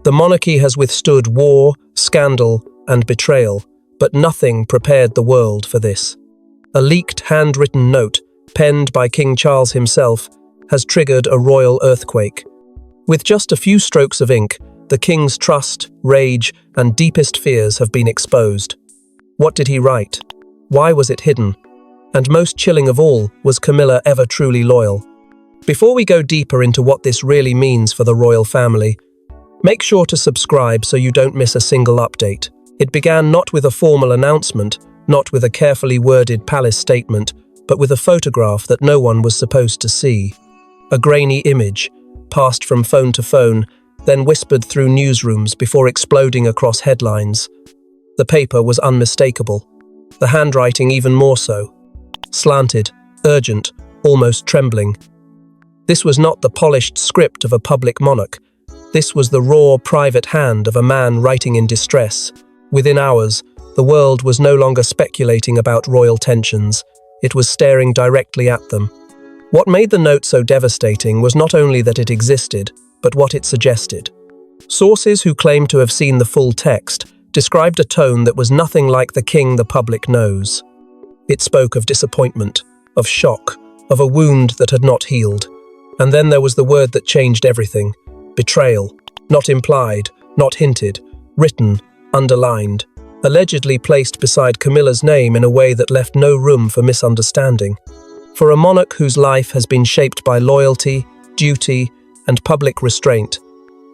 The monarchy has withstood war, scandal, and betrayal, but nothing prepared the world for this. A leaked handwritten note, penned by King Charles himself, has triggered a royal earthquake. With just a few strokes of ink, the king's trust, rage, and deepest fears have been exposed. What did he write? Why was it hidden? And most chilling of all, was Camilla ever truly loyal? Before we go deeper into what this really means for the royal family, make sure to subscribe so you don't miss a single update. It began not with a formal announcement, not with a carefully worded palace statement, but with a photograph that no one was supposed to see. A grainy image, passed from phone to phone, then whispered through newsrooms before exploding across headlines. The paper was unmistakable, the handwriting even more so. Slanted, urgent, almost trembling. This was not the polished script of a public monarch. This was the raw, private hand of a man writing in distress. Within hours, the world was no longer speculating about royal tensions. It was staring directly at them. What made the note so devastating was not only that it existed, but what it suggested. Sources who claimed to have seen the full text described a tone that was nothing like the king the public knows. It spoke of disappointment, of shock, of a wound that had not healed. And then there was the word that changed everything: betrayal. Not implied, not hinted, written, underlined, allegedly placed beside Camilla's name in a way that left no room for misunderstanding. For a monarch whose life has been shaped by loyalty, duty, and public restraint,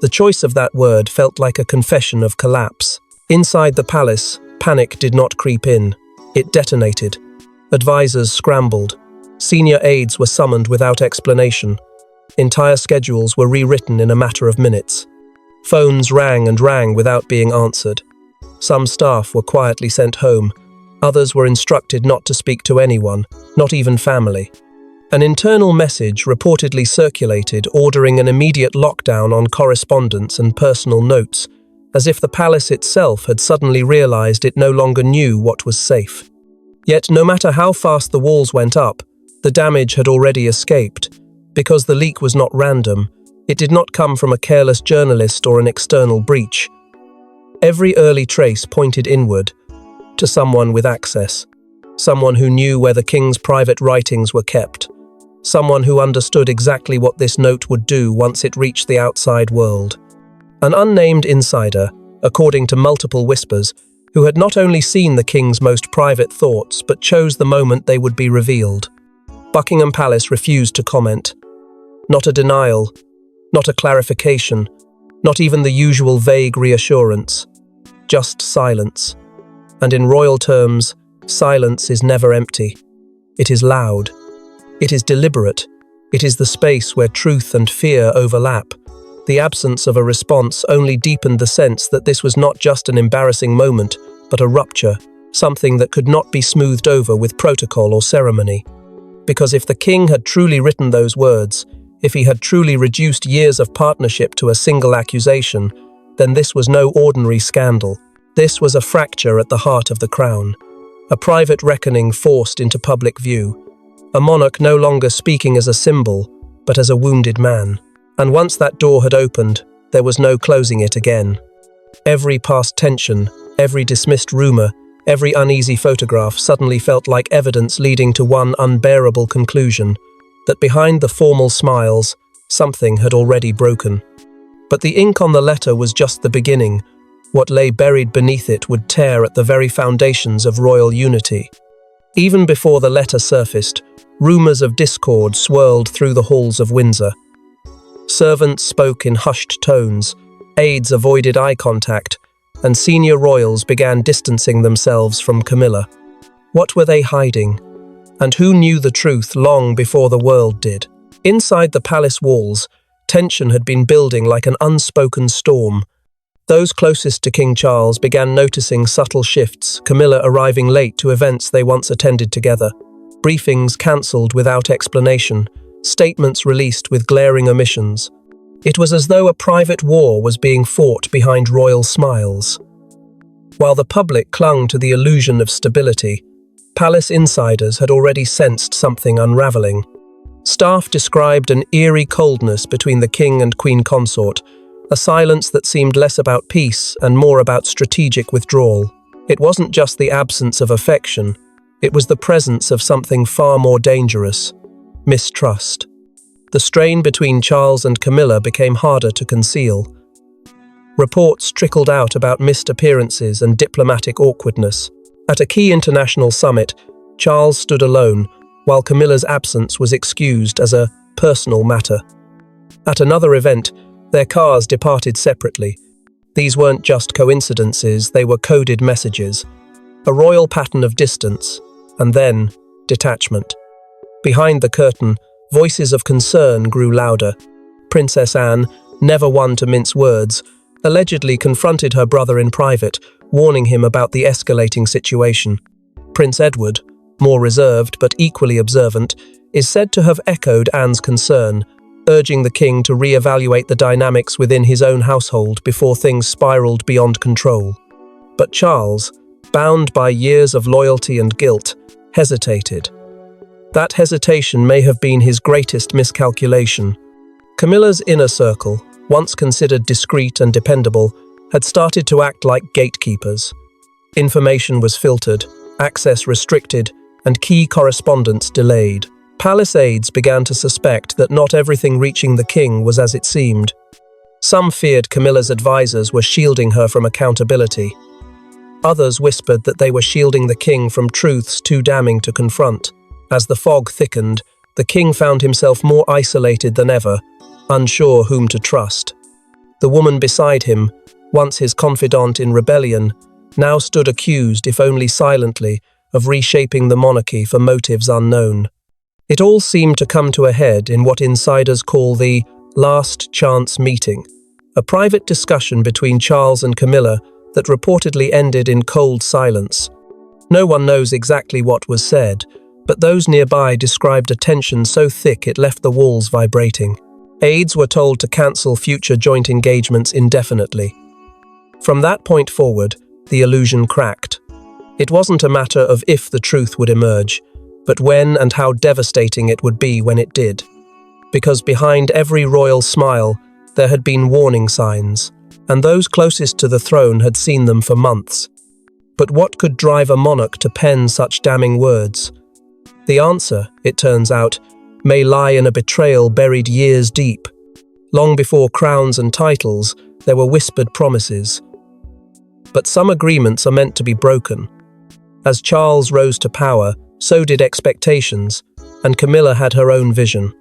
the choice of that word felt like a confession of collapse. Inside the palace, panic did not creep in. It detonated. Advisors scrambled. Senior aides were summoned without explanation. Entire schedules were rewritten in a matter of minutes. Phones rang and rang without being answered. Some staff were quietly sent home. Others were instructed not to speak to anyone, not even family. An internal message reportedly circulated ordering an immediate lockdown on correspondence and personal notes, as if the palace itself had suddenly realized it no longer knew what was safe. Yet no matter how fast the walls went up, the damage had already escaped. Because the leak was not random, it did not come from a careless journalist or an external breach. Every early trace pointed inward, to someone with access, someone who knew where the king's private writings were kept, someone who understood exactly what this note would do once it reached the outside world. An unnamed insider, according to multiple whispers, who had not only seen the king's most private thoughts but chose the moment they would be revealed. Buckingham Palace refused to comment. Not a denial, not a clarification, not even the usual vague reassurance. Just silence. And in royal terms, silence is never empty. It is loud. It is deliberate. It is the space where truth and fear overlap. The absence of a response only deepened the sense that this was not just an embarrassing moment, but a rupture, something that could not be smoothed over with protocol or ceremony. Because if the king had truly written those words, if he had truly reduced years of partnership to a single accusation, then this was no ordinary scandal. This was a fracture at the heart of the crown, a private reckoning forced into public view, a monarch no longer speaking as a symbol, but as a wounded man. And once that door had opened, there was no closing it again. Every past tension, every dismissed rumor, every uneasy photograph suddenly felt like evidence leading to one unbearable conclusion, that behind the formal smiles, something had already broken. But the ink on the letter was just the beginning. What lay buried beneath it would tear at the very foundations of royal unity. Even before the letter surfaced, rumors of discord swirled through the halls of Windsor. Servants spoke in hushed tones, aides avoided eye contact, and senior royals began distancing themselves from Camilla. What were they hiding? And who knew the truth long before the world did? Inside the palace walls, tension had been building like an unspoken storm. Those closest to King Charles began noticing subtle shifts, Camilla arriving late to events they once attended together, briefings cancelled without explanation, statements released with glaring omissions. It was as though a private war was being fought behind royal smiles. While the public clung to the illusion of stability, palace insiders had already sensed something unraveling. Staff described an eerie coldness between the king and queen consort, a silence that seemed less about peace and more about strategic withdrawal. It wasn't just the absence of affection, it was the presence of something far more dangerous: mistrust. The strain between Charles and Camilla became harder to conceal. Reports trickled out about missed appearances and diplomatic awkwardness. At a key international summit, Charles stood alone, while Camilla's absence was excused as a personal matter. At another event, their cars departed separately. These weren't just coincidences, they were coded messages. A royal pattern of distance, and then detachment. Behind the curtain, voices of concern grew louder. Princess Anne, never one to mince words, allegedly confronted her brother in private, warning him about the escalating situation. Prince Edward, more reserved but equally observant, is said to have echoed Anne's concern, urging the king to re-evaluate the dynamics within his own household before things spiraled beyond control. But Charles, bound by years of loyalty and guilt, hesitated. That hesitation may have been his greatest miscalculation. Camilla's inner circle, once considered discreet and dependable, had started to act like gatekeepers. Information was filtered, access restricted, and key correspondence delayed. Palace aides began to suspect that not everything reaching the king was as it seemed. Some feared Camilla's advisors were shielding her from accountability. Others whispered that they were shielding the king from truths too damning to confront. As the fog thickened, the king found himself more isolated than ever, unsure whom to trust. The woman beside him, once his confidant in rebellion, now stood accused, if only silently, of reshaping the monarchy for motives unknown. It all seemed to come to a head in what insiders call the last chance meeting, a private discussion between Charles and Camilla that reportedly ended in cold silence. No one knows exactly what was said, but those nearby described a tension so thick it left the walls vibrating. Aides were told to cancel future joint engagements indefinitely. From that point forward, the illusion cracked. It wasn't a matter of if the truth would emerge, but when and how devastating it would be when it did. Because behind every royal smile, there had been warning signs, and those closest to the throne had seen them for months. But what could drive a monarch to pen such damning words? The answer, it turns out, may lie in a betrayal buried years deep. Long before crowns and titles, there were whispered promises. But some agreements are meant to be broken. As Charles rose to power, so did expectations, and Camilla had her own vision.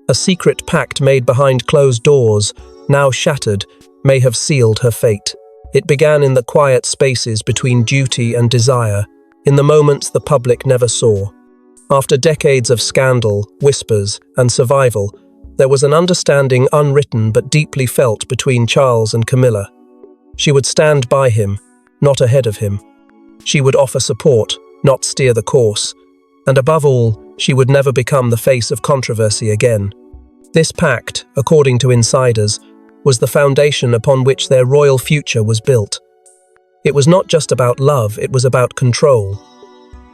A secret pact made behind closed doors, now shattered, may have sealed her fate. It began in the quiet spaces between duty and desire, in the moments the public never saw. After decades of scandal, whispers, and survival, there was an understanding unwritten but deeply felt between Charles and Camilla. She would stand by him, not ahead of him. She would offer support, not steer the course. And above all, she would never become the face of controversy again. This pact, according to insiders, was the foundation upon which their royal future was built. It was not just about love, it was about control,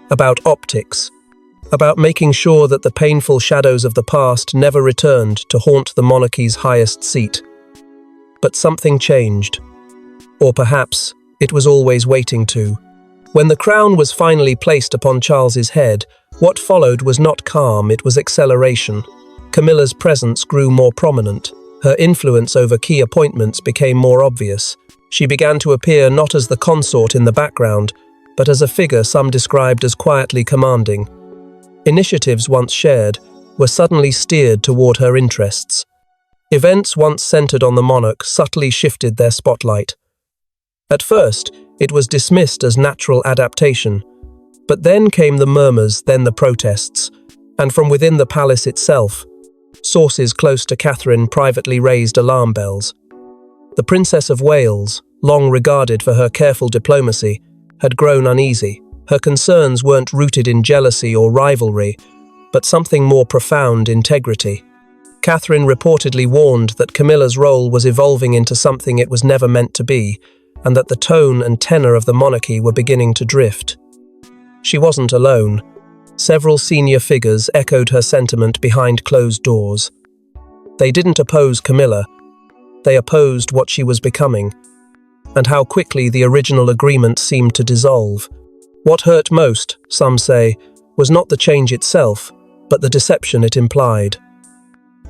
about optics, about making sure that the painful shadows of the past never returned to haunt the monarchy's highest seat. But something changed. Or perhaps it was always waiting to. When the crown was finally placed upon Charles's head, what followed was not calm, it was acceleration. Camilla's presence grew more prominent. Her influence over key appointments became more obvious. She began to appear not as the consort in the background, but as a figure some described as quietly commanding. Initiatives once shared were suddenly steered toward her interests. Events once centered on the monarch subtly shifted their spotlight. At first, it was dismissed as natural adaptation, but then came the murmurs, then the protests, and from within the palace itself, sources close to Catherine privately raised alarm bells. The Princess of Wales, long regarded for her careful diplomacy, had grown uneasy. Her concerns weren't rooted in jealousy or rivalry, but something more profound: integrity. Catherine reportedly warned that Camilla's role was evolving into something it was never meant to be, and that the tone and tenor of the monarchy were beginning to drift. She wasn't alone. Several senior figures echoed her sentiment behind closed doors. They didn't oppose Camilla, they opposed what she was becoming, and how quickly the original agreement seemed to dissolve. What hurt most, some say, was not the change itself, but the deception it implied.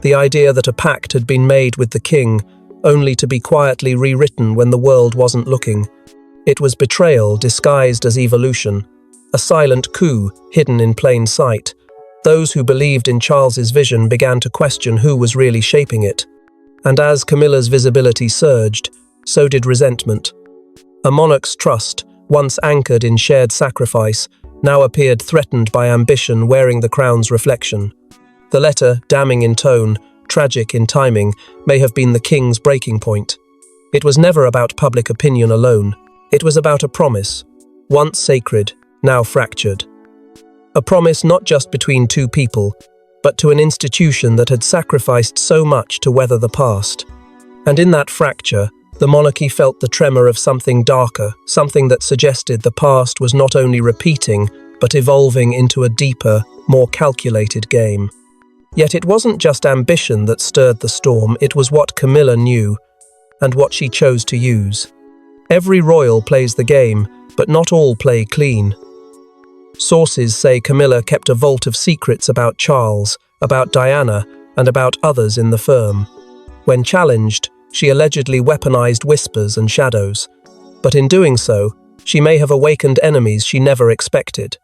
The idea that a pact had been made with the king, only to be quietly rewritten when the world wasn't looking. It was betrayal disguised as evolution, a silent coup hidden in plain sight. Those who believed in Charles's vision began to question who was really shaping it. And as Camilla's visibility surged, so did resentment. A monarch's trust, once anchored in shared sacrifice, now appeared threatened by ambition wearing the crown's reflection. The letter, damning in tone, tragic in timing, may have been the king's breaking point. It was never about public opinion alone. It was about a promise, once sacred, now fractured. A promise not just between two people, but to an institution that had sacrificed so much to weather the past. And in that fracture, the monarchy felt the tremor of something darker, something that suggested the past was not only repeating, but evolving into a deeper, more calculated game. Yet it wasn't just ambition that stirred the storm, it was what Camilla knew, and what she chose to use. Every royal plays the game, but not all play clean. Sources say Camilla kept a vault of secrets about Charles, about Diana, and about others in the firm. When challenged, she allegedly weaponized whispers and shadows. But in doing so, she may have awakened enemies she never expected.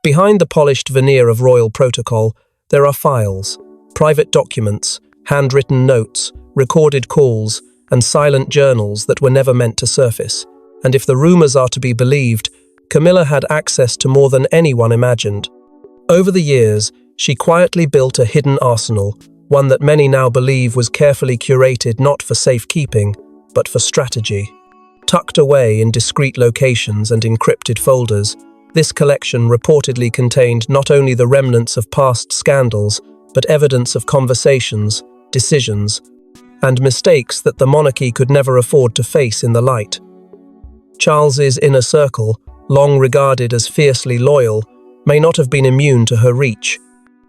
Behind the polished veneer of royal protocol, there are files, private documents, handwritten notes, recorded calls, and silent journals that were never meant to surface. And if the rumors are to be believed, Camilla had access to more than anyone imagined. Over the years, she quietly built a hidden arsenal, one that many now believe was carefully curated not for safekeeping, but for strategy. Tucked away in discreet locations and encrypted folders, this collection reportedly contained not only the remnants of past scandals, but evidence of conversations, decisions, and mistakes that the monarchy could never afford to face in the light. Charles's inner circle, long regarded as fiercely loyal, may not have been immune to her reach.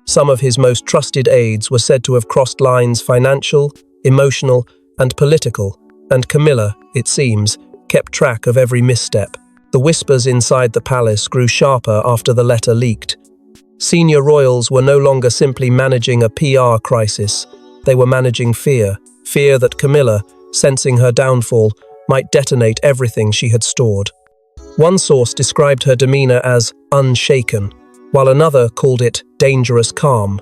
Some of his most trusted aides were said to have crossed lines financial, emotional, and political, and Camilla, it seems, kept track of every misstep. The whispers inside the palace grew sharper after the letter leaked. Senior royals were no longer simply managing a PR crisis, they were managing fear that Camilla, sensing her downfall, might detonate everything she had stored. One source described her demeanor as unshaken, while another called it dangerous calm.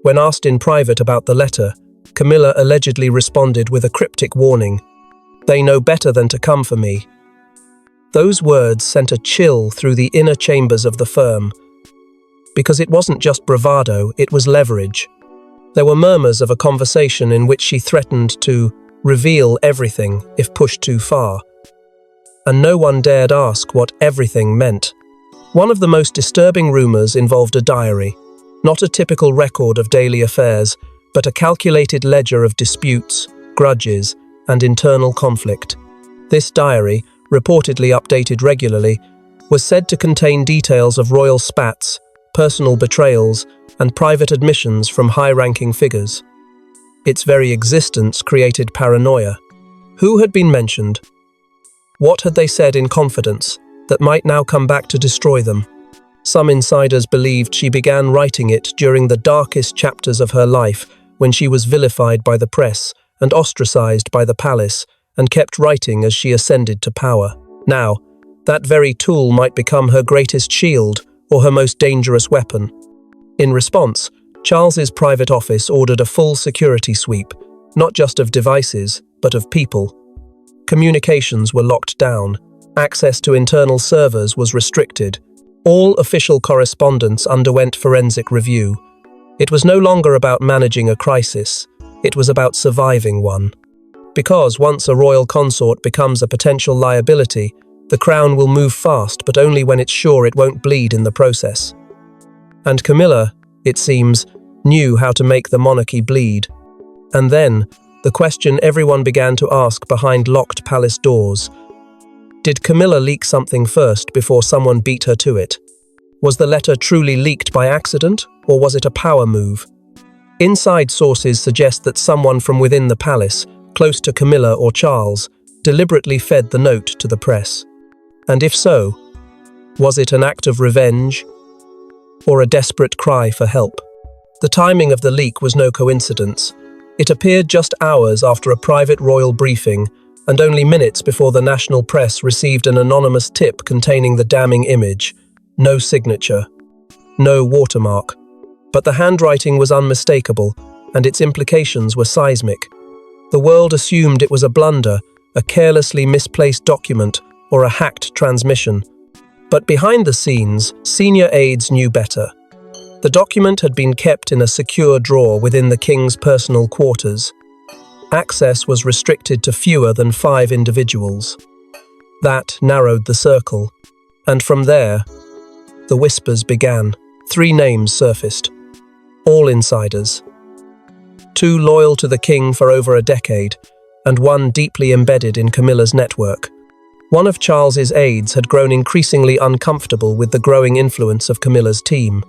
When asked in private about the letter, Camilla allegedly responded with a cryptic warning, "They know better than to come for me." Those words sent a chill through the inner chambers of the firm, because it wasn't just bravado, it was leverage. There were murmurs of a conversation in which she threatened to reveal everything if pushed too far. And no one dared ask what everything meant. One of the most disturbing rumors involved a diary, not a typical record of daily affairs, but a calculated ledger of disputes, grudges, and internal conflict. This diary, reportedly updated regularly, was said to contain details of royal spats, personal betrayals, and private admissions from high-ranking figures. Its very existence created paranoia. Who had been mentioned? What had they said in confidence that might now come back to destroy them? Some insiders believed she began writing it during the darkest chapters of her life, when she was vilified by the press and ostracized by the palace, and kept writing as she ascended to power. Now, that very tool might become her greatest shield or her most dangerous weapon. In response, Charles's private office ordered a full security sweep, not just of devices, but of people. Communications were locked down. Access to internal servers was restricted. All official correspondence underwent forensic review. It was no longer about managing a crisis. It was about surviving one. Because once a royal consort becomes a potential liability, the crown will move fast, but only when it's sure it won't bleed in the process. And Camilla, it seems, knew how to make the monarchy bleed. And then, the question everyone began to ask behind locked palace doors: did Camilla leak something first before someone beat her to it? Was the letter truly leaked by accident, or was it a power move? Inside sources suggest that someone from within the palace, close to Camilla or Charles, deliberately fed the note to the press? And if so, was it an act of revenge or a desperate cry for help? The timing of the leak was no coincidence. It appeared just hours after a private royal briefing and only minutes before the national press received an anonymous tip containing the damning image. No signature, no watermark. But the handwriting was unmistakable, and its implications were seismic. The world assumed it was a blunder, a carelessly misplaced document, or a hacked transmission. But behind the scenes, senior aides knew better. The document had been kept in a secure drawer within the king's personal quarters. Access was restricted to fewer than 5 individuals. That narrowed the circle, and from there, the whispers began. 3 names surfaced, all insiders. 2 loyal to the king for over a decade, and 1 deeply embedded in Camilla's network. One of Charles's aides had grown increasingly uncomfortable with the growing influence of Camilla's team.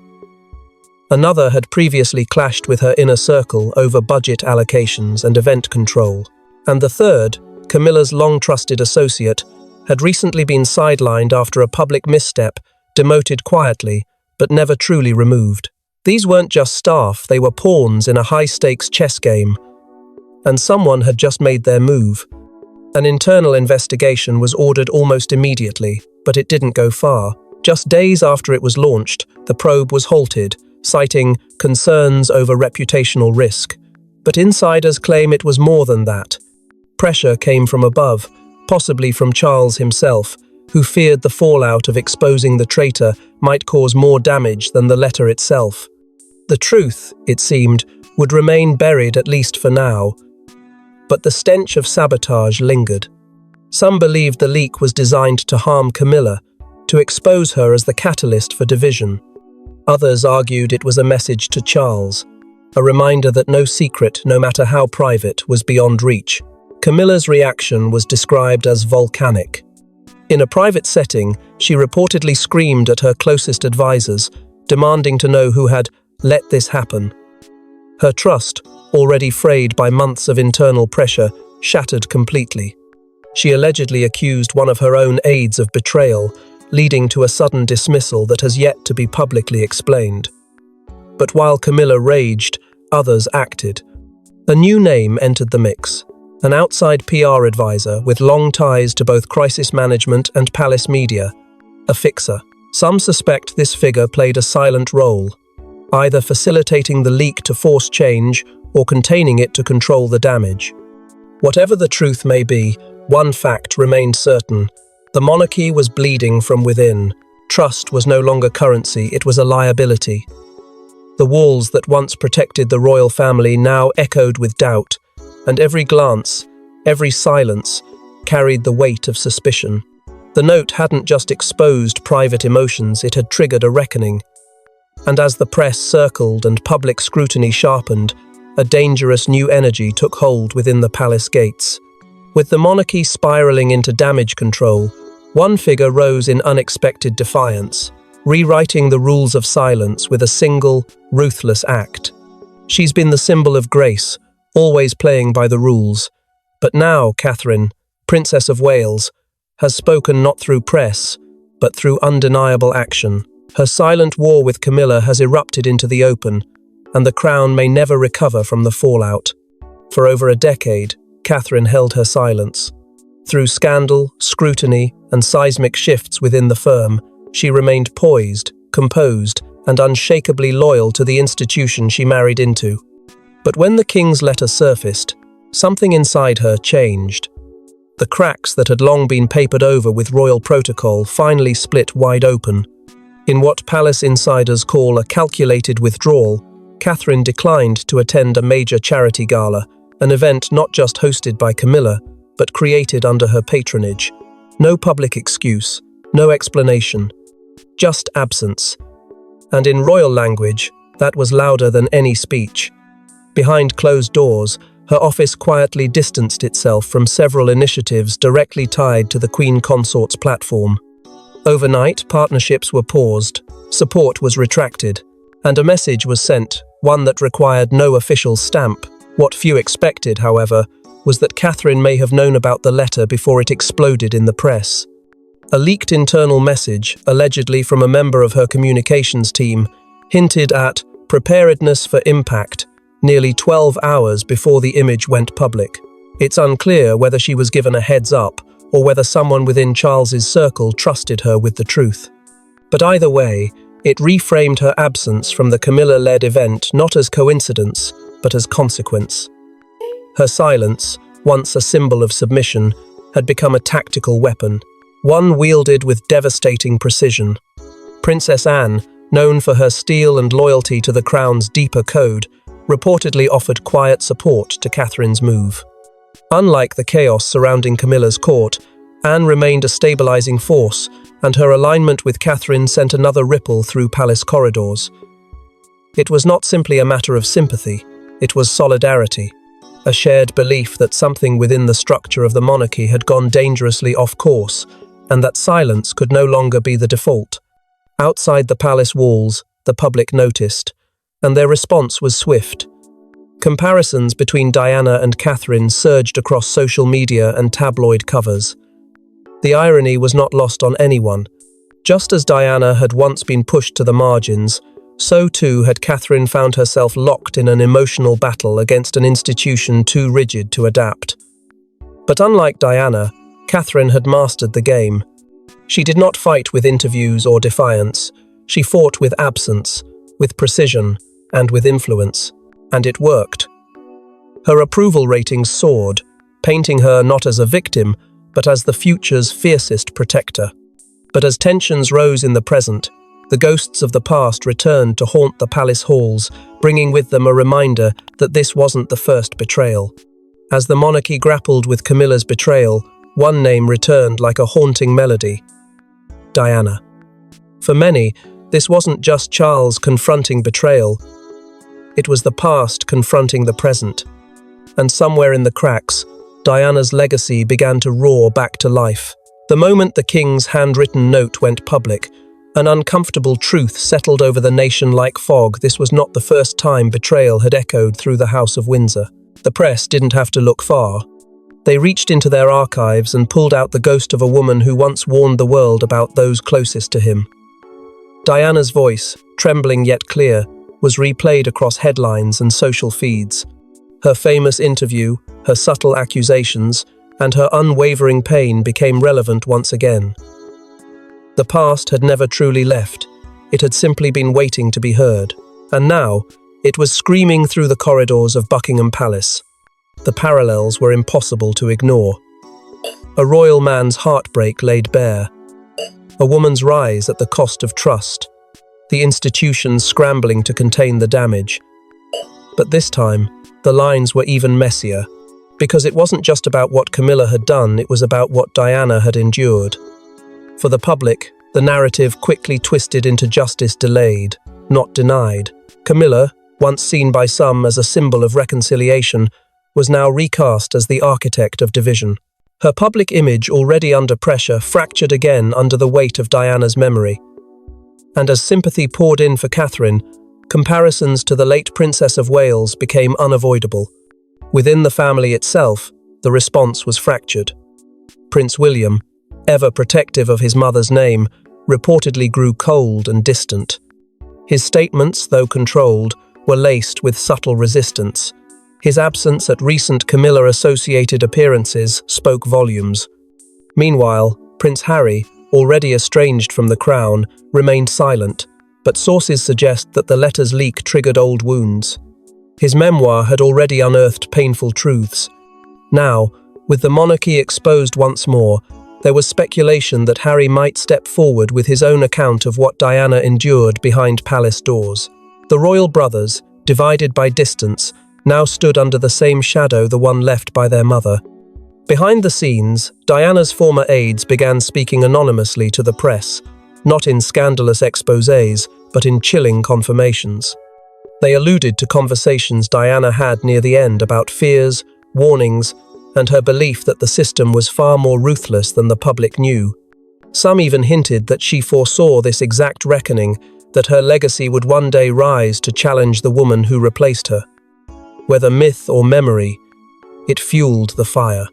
Another had previously clashed with her inner circle over budget allocations and event control. And the third, Camilla's long-trusted associate, had recently been sidelined after a public misstep, demoted quietly, but never truly removed. These weren't just staff, they were pawns in a high-stakes chess game. And someone had just made their move. An internal investigation was ordered almost immediately, but it didn't go far. Just days after it was launched, the probe was halted, citing concerns over reputational risk. But insiders claim it was more than that. Pressure came from above, possibly from Charles himself, who feared the fallout of exposing the traitor might cause more damage than the letter itself. The truth, it seemed, would remain buried at least for now. But the stench of sabotage lingered. Some believed the leak was designed to harm Camilla, to expose her as the catalyst for division. Others argued it was a message to Charles, a reminder that no secret, no matter how private, was beyond reach. Camilla's reaction was described as volcanic. In a private setting, she reportedly screamed at her closest advisors, demanding to know who had let this happen. Her trust, already frayed by months of internal pressure, shattered completely. She allegedly accused one of her own aides of betrayal, leading to a sudden dismissal that has yet to be publicly explained. But while Camilla raged, others acted. A new name entered the mix, an outside PR advisor with long ties to both crisis management and palace media, a fixer. Some suspect this figure played a silent role, either facilitating the leak to force change or containing it to control the damage. Whatever the truth may be, one fact remained certain. The monarchy was bleeding from within. Trust was no longer currency, it was a liability. The walls that once protected the royal family now echoed with doubt, and every glance, every silence, carried the weight of suspicion. The note hadn't just exposed private emotions, it had triggered a reckoning. And as the press circled and public scrutiny sharpened, a dangerous new energy took hold within the palace gates. With the monarchy spiraling into damage control, one figure rose in unexpected defiance, rewriting the rules of silence with a single, ruthless act. She's been the symbol of grace, always playing by the rules. But now Catherine, Princess of Wales, has spoken not through press, but through undeniable action. Her silent war with Camilla has erupted into the open, and the crown may never recover from the fallout. For over a decade, Catherine held her silence. Through scandal, scrutiny, and seismic shifts within the firm, she remained poised, composed, and unshakably loyal to the institution she married into. But when the king's letter surfaced, something inside her changed. The cracks that had long been papered over with royal protocol finally split wide open. In what palace insiders call a calculated withdrawal, Catherine declined to attend a major charity gala, an event not just hosted by Camilla, but created under her patronage. No public excuse, no explanation, just absence. And in royal language, that was louder than any speech. Behind closed doors, her office quietly distanced itself from several initiatives directly tied to the Queen Consort's platform. Overnight, partnerships were paused, support was retracted, and a message was sent, one that required no official stamp. What few expected, however, was that Catherine may have known about the letter before it exploded in the press. A leaked internal message, allegedly from a member of her communications team, hinted at preparedness for impact nearly 12 hours before the image went public. It's unclear whether she was given a heads up or whether someone within Charles's circle trusted her with the truth. But either way, it reframed her absence from the Camilla-led event not as coincidence, but as consequence. Her silence, once a symbol of submission, had become a tactical weapon, one wielded with devastating precision. Princess Anne, known for her steel and loyalty to the crown's deeper code, reportedly offered quiet support to Catherine's move. Unlike the chaos surrounding Camilla's court, Anne remained a stabilizing force, and her alignment with Catherine sent another ripple through palace corridors. It was not simply a matter of sympathy, it was solidarity, a shared belief that something within the structure of the monarchy had gone dangerously off course, and that silence could no longer be the default. Outside the palace walls, the public noticed, and their response was swift. Comparisons between Diana and Catherine surged across social media and tabloid covers. The irony was not lost on anyone. Just as Diana had once been pushed to the margins, so too had Catherine found herself locked in an emotional battle against an institution too rigid to adapt. But unlike Diana, Catherine had mastered the game. She did not fight with interviews or defiance. She fought with absence, with precision, and with influence. And it worked. Her approval ratings soared, painting her not as a victim, but as the future's fiercest protector. But as tensions rose in the present, the ghosts of the past returned to haunt the palace halls, bringing with them a reminder that this wasn't the first betrayal. As the monarchy grappled with Camilla's betrayal, one name returned like a haunting melody: Diana. For many, this wasn't just Charles confronting betrayal. It was the past confronting the present. And somewhere in the cracks, Diana's legacy began to roar back to life. The moment the king's handwritten note went public, an uncomfortable truth settled over the nation like fog. This was not the first time betrayal had echoed through the House of Windsor. The press didn't have to look far. They reached into their archives and pulled out the ghost of a woman who once warned the world about those closest to him. Diana's voice, trembling yet clear, was replayed across headlines and social feeds. Her famous interview, her subtle accusations, and her unwavering pain became relevant once again. The past had never truly left. It had simply been waiting to be heard. And now, it was screaming through the corridors of Buckingham Palace. The parallels were impossible to ignore. A royal man's heartbreak laid bare. A woman's rise at the cost of trust. The institution scrambling to contain the damage. But this time, the lines were even messier. Because it wasn't just about what Camilla had done, it was about what Diana had endured. For the public, the narrative quickly twisted into justice delayed, not denied. Camilla, once seen by some as a symbol of reconciliation, was now recast as the architect of division. Her public image, already under pressure, fractured again under the weight of Diana's memory. And as sympathy poured in for Catherine, comparisons to the late Princess of Wales became unavoidable. Within the family itself, the response was fractured. Prince William, ever protective of his mother's name, reportedly grew cold and distant. His statements, though controlled, were laced with subtle resistance. His absence at recent Camilla-associated appearances spoke volumes. Meanwhile, Prince Harry, already estranged from the crown, remained silent, but sources suggest that the letter's leak triggered old wounds. His memoir had already unearthed painful truths. Now, with the monarchy exposed once more, there was speculation that Harry might step forward with his own account of what Diana endured behind palace doors. The royal brothers, divided by distance, now stood under the same shadow, the one left by their mother. Behind the scenes, Diana's former aides began speaking anonymously to the press, not in scandalous exposés, but in chilling confirmations. They alluded to conversations Diana had near the end about fears, warnings, and her belief that the system was far more ruthless than the public knew. Some even hinted that she foresaw this exact reckoning, that her legacy would one day rise to challenge the woman who replaced her. Whether myth or memory, It fueled the fire.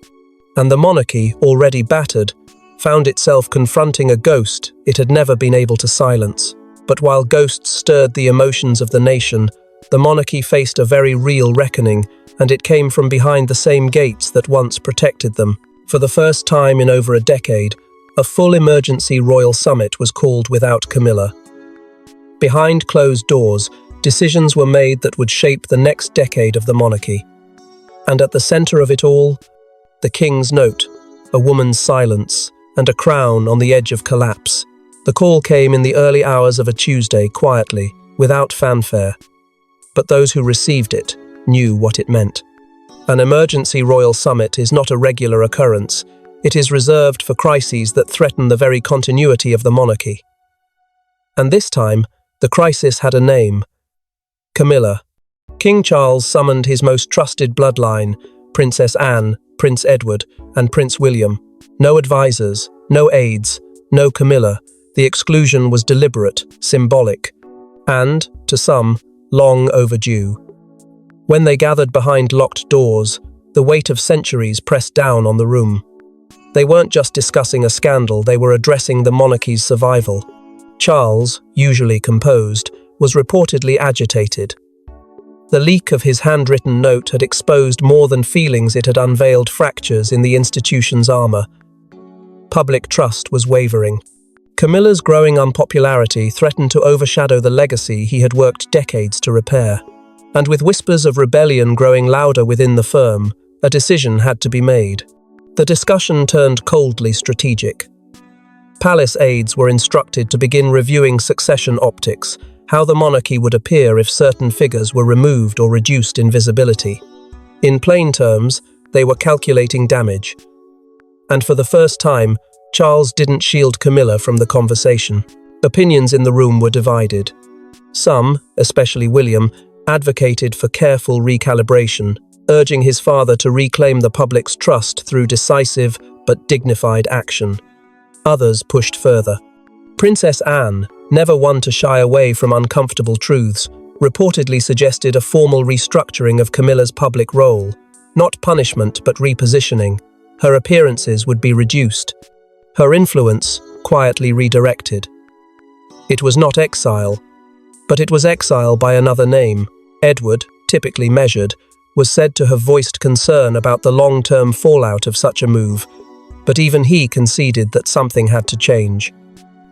And the monarchy, already battered, found itself confronting a ghost it had never been able to silence. But while ghosts stirred the emotions of the nation, the monarchy faced a very real reckoning, and it came from behind the same gates that once protected them. For the first time in over a decade, a full emergency royal summit was called without Camilla. Behind closed doors, decisions were made that would shape the next decade of the monarchy. And at the center of it all, the king's note, a woman's silence, and a crown on the edge of collapse. The call came in the early hours of a Tuesday, quietly, without fanfare. But those who received it knew what it meant. An emergency royal summit is not a regular occurrence. It is reserved for crises that threaten the very continuity of the monarchy. And this time, the crisis had a name: Camilla. King Charles summoned his most trusted bloodline, Princess Anne, Prince Edward, and Prince William. No advisors, no aides, no Camilla. The exclusion was deliberate, symbolic, and, to some, long overdue. When they gathered behind locked doors, the weight of centuries pressed down on the room. They weren't just discussing a scandal, they were addressing the monarchy's survival. Charles, usually composed, was reportedly agitated. The leak of his handwritten note had exposed more than feelings, it had unveiled fractures in the institution's armor. Public trust was wavering. Camilla's growing unpopularity threatened to overshadow the legacy he had worked decades to repair. And with whispers of rebellion growing louder within the firm, a decision had to be made. The discussion turned coldly strategic. Palace aides were instructed to begin reviewing succession optics, how the monarchy would appear if certain figures were removed or reduced in visibility. In plain terms, they were calculating damage. And for the first time, Charles didn't shield Camilla from the conversation. Opinions in the room were divided. Some, especially William, advocated for careful recalibration, urging his father to reclaim the public's trust through decisive but dignified action. Others pushed further. Princess Anne, never one to shy away from uncomfortable truths, reportedly suggested a formal restructuring of Camilla's public role. Not punishment, but repositioning. Her appearances would be reduced. Her influence quietly redirected. It was not exile, but it was exile by another name. Edward, typically measured, was said to have voiced concern about the long-term fallout of such a move, but even he conceded that something had to change.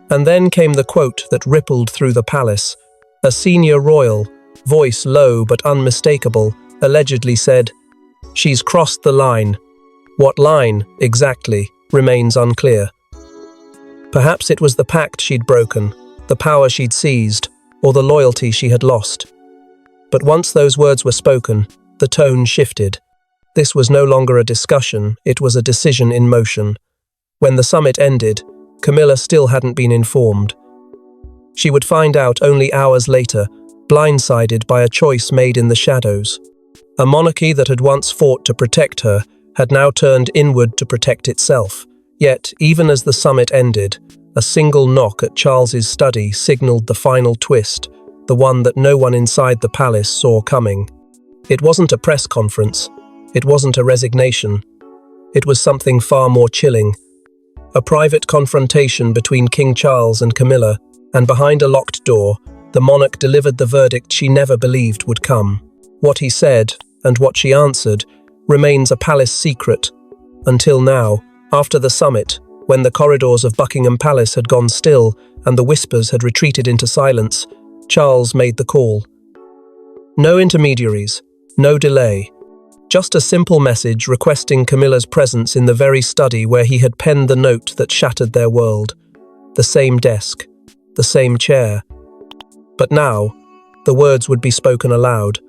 And then came the quote that rippled through the palace. A senior royal, voice low but unmistakable, allegedly said, "She's crossed the line." What line, exactly, remains unclear. Perhaps it was the pact she'd broken, the power she'd seized, or the loyalty she had lost. But once those words were spoken, the tone shifted. This was no longer a discussion, it was a decision in motion. When the summit ended, Camilla still hadn't been informed. She would find out only hours later, blindsided by a choice made in the shadows. A monarchy that had once fought to protect her had now turned inward to protect itself. Yet, even as the summit ended, a single knock at Charles's study signaled the final twist, the one that no one inside the palace saw coming. It wasn't a press conference. It wasn't a resignation. It was something far more chilling. A private confrontation between King Charles and Camilla, and behind a locked door, the monarch delivered the verdict she never believed would come. What he said, and what she answered, remains a palace secret. Until now, after the summit, when the corridors of Buckingham Palace had gone still and the whispers had retreated into silence, Charles made the call. No intermediaries, no delay. Just a simple message requesting Camilla's presence in the very study where he had penned the note that shattered their world. The same desk, the same chair. But now, the words would be spoken aloud.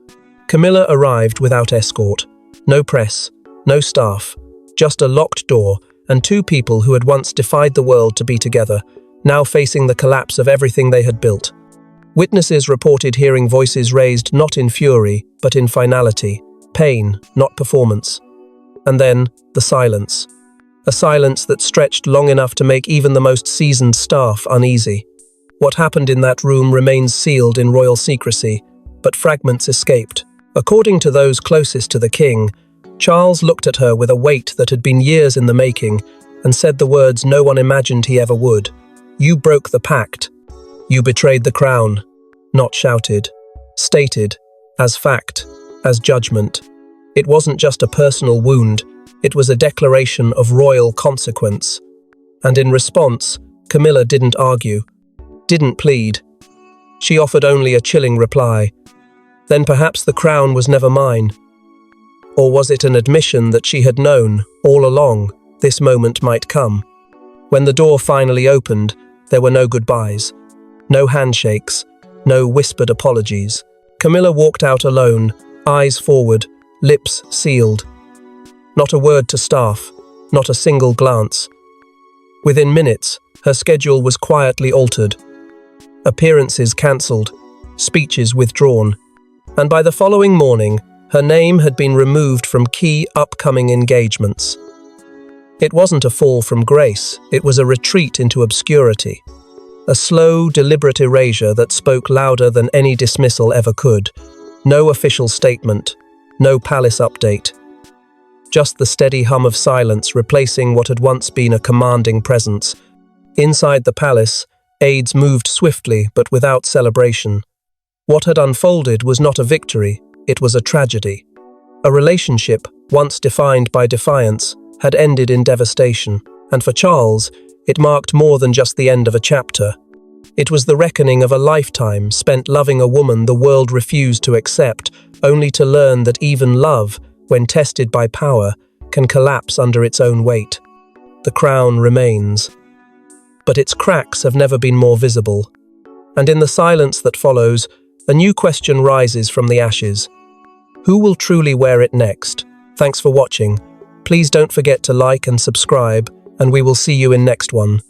Camilla arrived without escort. No press, no staff, just a locked door and two people who had once defied the world to be together, now facing the collapse of everything they had built. Witnesses reported hearing voices raised not in fury, but in finality. Pain, not performance. And then, the silence. A silence that stretched long enough to make even the most seasoned staff uneasy. What happened in that room remains sealed in royal secrecy, but fragments escaped. According to those closest to the king, Charles looked at her with a weight that had been years in the making and said the words no one imagined he ever would. "You broke the pact. You betrayed the crown." Not shouted. Stated. As fact. As judgment. It wasn't just a personal wound. It was a declaration of royal consequence. And in response, Camilla didn't argue. Didn't plead. She offered only a chilling reply. Then perhaps the crown was never mine. Or was it an admission that she had known, all along, this moment might come? When the door finally opened, there were no goodbyes, no handshakes, no whispered apologies. Camilla walked out alone, eyes forward, lips sealed. Not a word to staff, not a single glance. Within minutes, her schedule was quietly altered. Appearances cancelled, speeches withdrawn, and by the following morning, her name had been removed from key upcoming engagements. It wasn't a fall from grace, it was a retreat into obscurity. A slow, deliberate erasure that spoke louder than any dismissal ever could. No official statement, no palace update. Just the steady hum of silence replacing what had once been a commanding presence. Inside the palace, aides moved swiftly but without celebration. What had unfolded was not a victory, it was a tragedy. A relationship, once defined by defiance, had ended in devastation, and for Charles, it marked more than just the end of a chapter. It was the reckoning of a lifetime spent loving a woman the world refused to accept, only to learn that even love, when tested by power, can collapse under its own weight. The crown remains, but its cracks have never been more visible. And in the silence that follows, a new question rises from the ashes. Who will truly wear it next? Thanks for watching. Please don't forget to like and subscribe, and we will see you in next one.